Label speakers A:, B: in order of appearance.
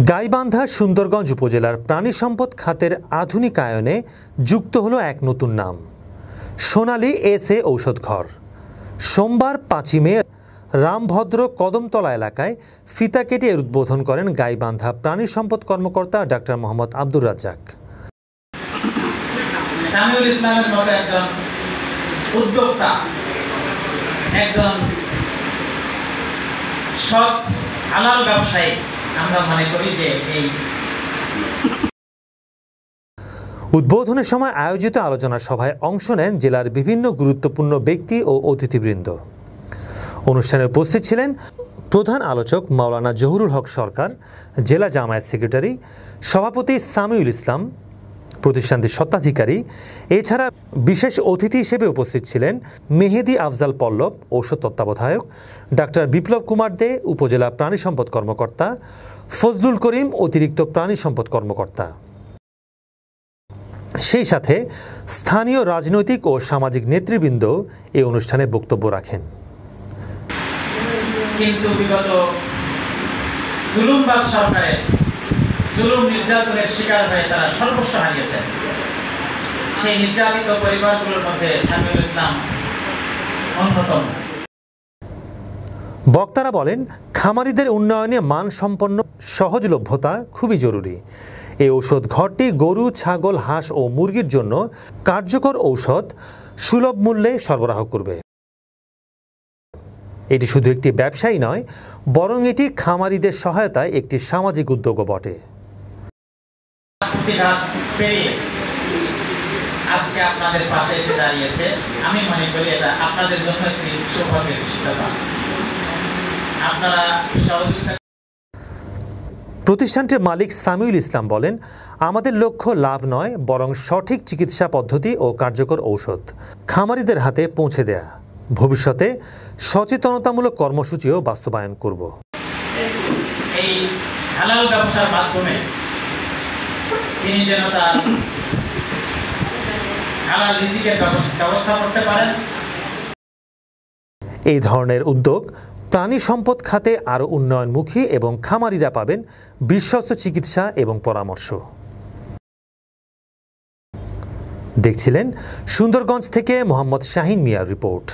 A: গাইবান্ধা সুন্দরগঞ্জ উপজেলার প্রাণী সম্পদ খাতের আধুনিকায়নে যুক্ত হলো এক নতুন নাম, সোনালী এসএ ঔষধ ঘর। সোমবার 5 মে রামভদ্র কদমতলা এলাকায় ফিতা কেটে এর উদ্বোধন করেন গাইবান্ধা প্রাণী সম্পদ কর্মকর্তা ডাক্তার মোহাম্মদ আব্দুর রাজ্জাক।
B: সামিউল ইসলামের মতো একজন উদ্যোক্তা, একজন সৎ হালাল ব্যবসায়ী, আমরা মনে করি যে এই
A: উদ্বোধনের সময় আয়োজিত আলোচনা সভায় অংশ নেন জেলার বিভিন্ন গুরুত্বপূর্ণ ব্যক্তি ও অতিথিবৃন্দ। অনুষ্ঠানে উপস্থিত ছিলেন প্রধান আলোচক মাওলানা জহুরুল হক সরকার, জেলা জামায়াত সেক্রেটারি, সভাপতি সামিউল ইসলাম, প্রতিষ্ঠানটির স্বত্বাধিকারী। এছাড়া বিশেষ অতিথি হিসেবে উপস্থিত ছিলেন মেহেদি আফজাল পল্লব, ঔষধ তত্ত্বাবধায়ক, ডাক্তার বিপ্লব কুমার দে, উপজেলা প্রাণী সম্পদ কর্মকর্তা, ফজলুল করিম, অতিরিক্ত প্রাণী সম্পদ কর্মকর্তা। সেই সাথে স্থানীয় রাজনৈতিক ও সামাজিক নেতৃবৃন্দ এই অনুষ্ঠানে বক্তব্য রাখেন।
B: কিন্তু বিগত জুলুমবাজ সরকারের জুলুম নির্যাতনের শিকার হয়ে তারা সর্বস্ব হারিয়েছেন। সেই নির্যাতিত পরিবারগুলোর মধ্যে সামিউল ইসলাম অন্যতম।
A: বক্তারা বলেন, খামারিদের উন্নয়নে মানসম্পন্ন সহজলভ্যতা খুবই জরুরি। এই ঔষধ ঘরটি গরু, ছাগল, হাঁস ও মুরগির জন্য কার্যকর ঔষধ সুলভ মূল্যে সরবরাহ করবে। এটি শুধু একটি ব্যবসায়ী নয়, বরং এটি খামারিদের সহায়তায় একটি সামাজিক উদ্যোগও বটে।
B: আজকে আপনাদের পাশে এসে দাঁড়িয়েছে, আমি মনে করি এটা আপনাদের জন্য একটি সৌভাগ্যের বিষয়। আপনারা সহযোগিতা।
A: প্রতিষ্ঠানটির মালিক সামিউল ইসলাম বলেন, আমাদের লক্ষ্য লাভ নয়, বরং সঠিক চিকিৎসা পদ্ধতি ও কার্যকর ঔষধ খামারিদের হাতে পৌঁছে দেয়া। ভবিষ্যতে সচেতনতামূলক কর্মসূচিও বাস্তবায়ন করব।
B: এই হালাল ব্যবসার মাধ্যমে তিনি যেন তার হালাল রিজিকের ব্যবস্থা করতে পারেন।
A: এই ধরনের উদ্যোগ প্রাণী সম্পদ খাতে আরও উন্নয়নমুখী এবং খামারিরা পাবেন বিশ্বস্ত চিকিৎসা এবং পরামর্শ। দেখছিলেন সুন্দরগঞ্জ থেকে মোহাম্মদ শাহিন মিয়ার রিপোর্ট।